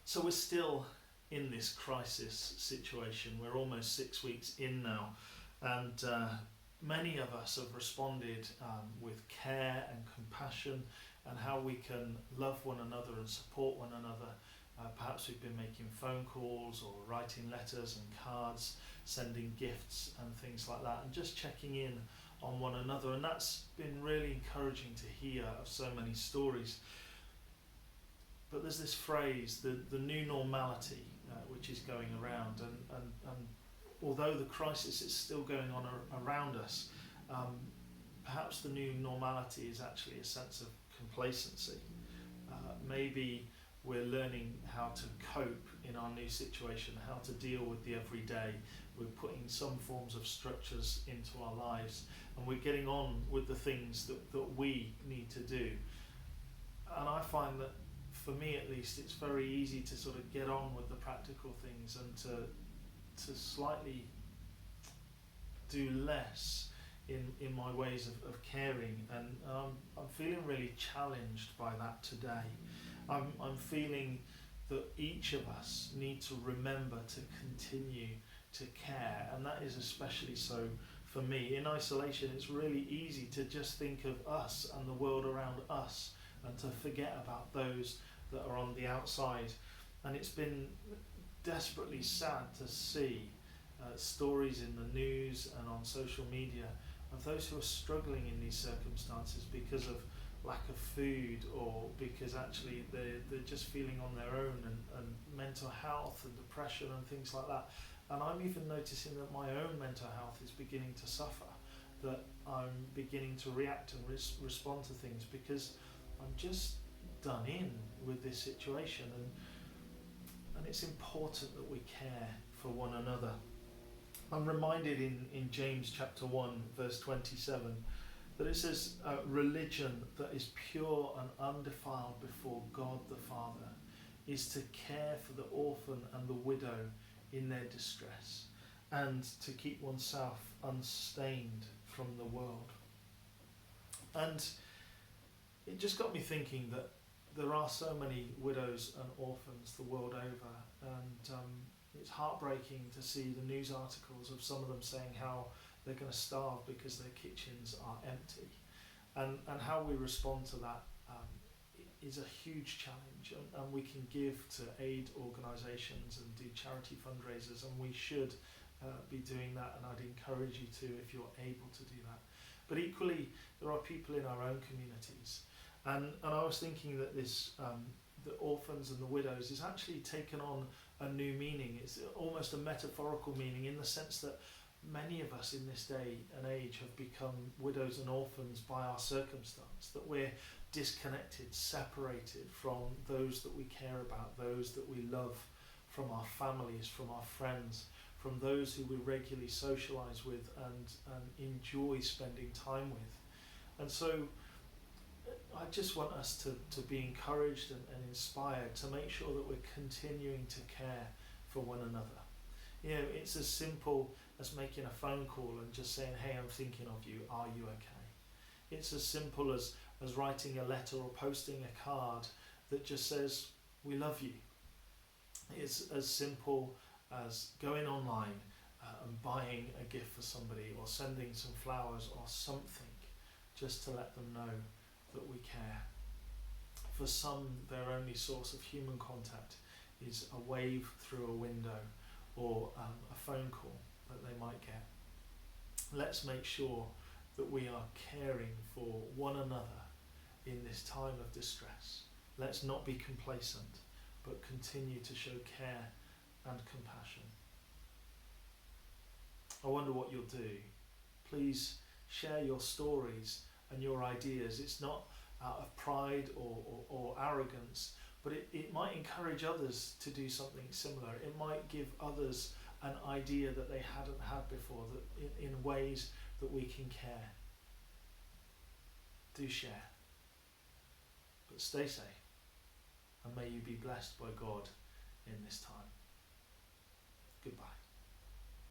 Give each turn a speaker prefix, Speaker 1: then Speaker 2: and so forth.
Speaker 1: So we're still in this crisis situation. We're almost 6 weeks in now, and many of us have responded with care and compassion, and how we can love one another and support one another. Perhaps we've been making phone calls or writing letters and cards, sending gifts and things like that, and just checking in on one another. And that's been really encouraging to hear of so many stories. But there's this phrase, the new normality, which is going around, and although the crisis is still going on around us, perhaps the new normality is actually a sense of complacency. Maybe we're learning how to cope in our new situation, how to deal with the everyday. We're putting some forms of structures into our lives, and we're getting on with the things that we need to do. And I find that, for me at least, it's very easy to sort of get on with the practical things and to slightly do less in my ways of caring, and I'm feeling really challenged by that today. I'm feeling that each of us need to remember to continue to care, and that is especially so for me. In isolation, it's really easy to just think of us and the world around us, and to forget about those that are on the outside. And it's been desperately sad to see stories in the news and on social media of those who are struggling in these circumstances because of lack of food, or because actually they're just feeling on their own, and mental health and depression and things like that. And I'm even noticing that my own mental health is beginning to suffer, that I'm beginning to react and respond to things because I'm just done in with this situation, and it's important that we care for one another. I'm reminded in James chapter 1 verse 27 that it says, religion that is pure and undefiled before God the Father is to care for the orphan and the widow in their distress, and to keep oneself unstained from the world. And it just got me thinking that there are so many widows and orphans the world over, and it's heartbreaking to see the news articles of some of them saying how they're going to starve because their kitchens are empty, and how we respond to that is a huge challenge, and we can give to aid organisations and do charity fundraisers, and we should be doing that, and I'd encourage you to if you're able to do that. But equally, there are people in our own communities, and I was thinking that this the orphans and the widows is actually taken on a new meaning. It's almost a metaphorical meaning, in the sense that many of us in this day and age have become widows and orphans by our circumstance, that we're disconnected, separated from those that we care about, those that we love, from our families, from our friends, from those who we regularly socialise with and enjoy spending time with. And so I just want us to be encouraged and inspired to make sure that we're continuing to care for one another. You know, it's as simple as making a phone call and just saying, hey, I'm thinking of you, are you okay? It's as simple as writing a letter or posting a card that just says, we love you. It's as simple as going online and buying a gift for somebody, or sending some flowers or something, just to let them know that we care. For some, their only source of human contact is a wave through a window, or a phone call that they might get. Let's make sure that we are caring for one another in this time of distress. Let's not be complacent, but continue to show care and compassion. I wonder what you'll do. Please share your stories and your ideas. It's not out of pride or arrogance, but it might encourage others to do something similar. It might give others an idea that they hadn't had before, that in ways that we can care. Do share. But stay safe, and may you be blessed by God in this time. Goodbye.